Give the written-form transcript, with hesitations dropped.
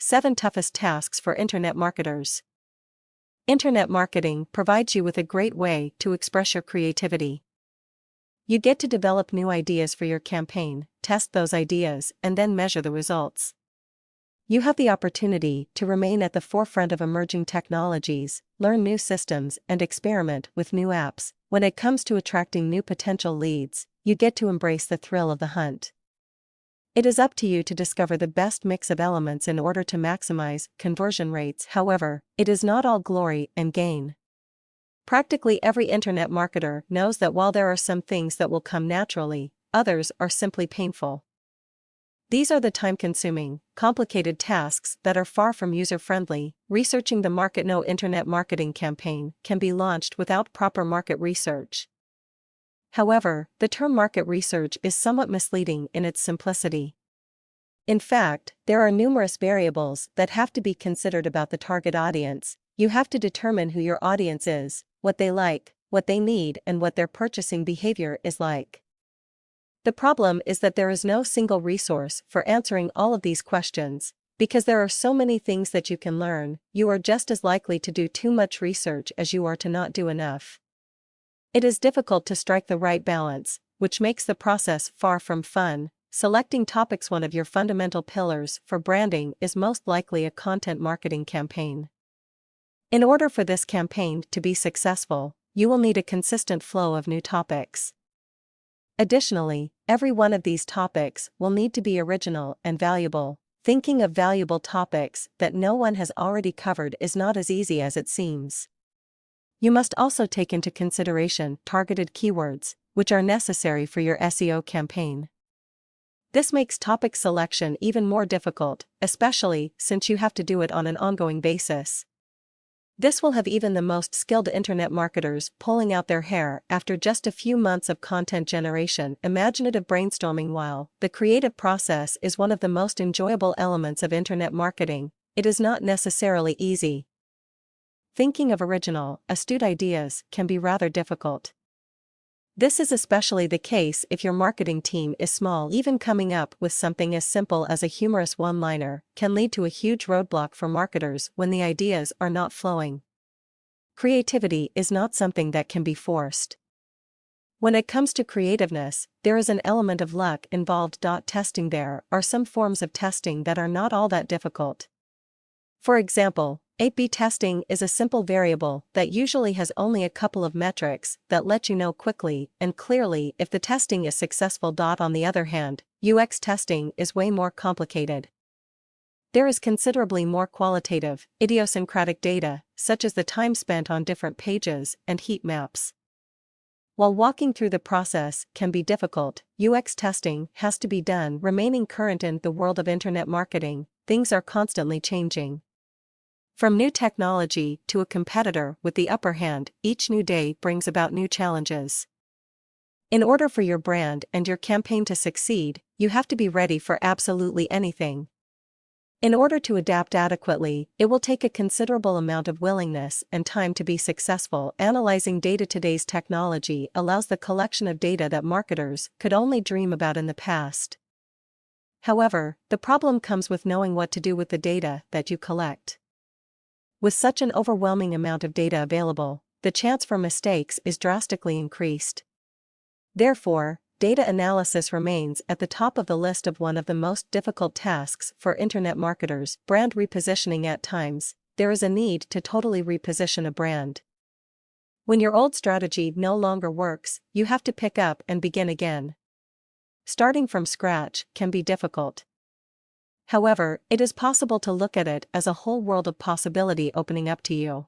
7 Toughest Tasks for Internet Marketers. Internet marketing provides you with a great way to express your creativity. You get to develop new ideas for your campaign, test those ideas, and then measure the results. You have the opportunity to remain at the forefront of emerging technologies, learn new systems, and experiment with new apps. When it comes to attracting new potential leads, you get to embrace the thrill of the hunt. It is up to you to discover the best mix of elements in order to maximize conversion rates. However, it is not all glory and gain. Practically every internet marketer knows that while there are some things that will come naturally, others are simply painful. These are the time-consuming, complicated tasks that are far from user-friendly. Researching the market. No internet marketing campaign can be launched without proper market research. However, the term market research is somewhat misleading in its simplicity. In fact, there are numerous variables that have to be considered about the target audience. You have to determine who your audience is, what they like, what they need, and what their purchasing behavior is like. The problem is that there is no single resource for answering all of these questions. Because there are so many things that you can learn, you are just as likely to do too much research as you are to not do enough. It is difficult to strike the right balance, which makes the process far from fun. Selecting topics. One of your fundamental pillars for branding is most likely a content marketing campaign. In order for this campaign to be successful, you will need a consistent flow of new topics. Additionally, every one of these topics will need to be original and valuable. Thinking of valuable topics that no one has already covered is not as easy as it seems. You must also take into consideration targeted keywords, which are necessary for your SEO campaign. This makes topic selection even more difficult, especially since you have to do it on an ongoing basis. This will have even the most skilled internet marketers pulling out their hair after just a few months of content generation. Imaginative brainstorming. While the creative process is one of the most enjoyable elements of internet marketing, it is not necessarily easy. Thinking of original, astute ideas can be rather difficult. This is especially the case if your marketing team is small. Even coming up with something as simple as a humorous one-liner can lead to a huge roadblock for marketers when the ideas are not flowing. Creativity is not something that can be forced. When it comes to creativeness, there is an element of luck involved. Testing. There are some forms of testing that are not all that difficult. For example, A/B testing is a simple variable that usually has only a couple of metrics that let you know quickly and clearly if the testing is successful. On the other hand, UX testing is way more complicated. There is considerably more qualitative, idiosyncratic data, such as the time spent on different pages and heat maps. While walking through the process can be difficult, UX testing has to be done. Remaining current. In the world of internet marketing, things are constantly changing. From new technology to a competitor with the upper hand, each new day brings about new challenges. In order for your brand and your campaign to succeed, you have to be ready for absolutely anything. In order to adapt adequately, it will take a considerable amount of willingness and time to be successful. Analyzing data. Today's technology allows the collection of data that marketers could only dream about in the past. However, the problem comes with knowing what to do with the data that you collect. With such an overwhelming amount of data available, the chance for mistakes is drastically increased. Therefore, data analysis remains at the top of the list of one of the most difficult tasks for internet marketers. Brand repositioning. At times, there is a need to totally reposition a brand. When your old strategy no longer works, you have to pick up and begin again. Starting from scratch can be difficult. However, it is possible to look at it as a whole world of possibility opening up to you.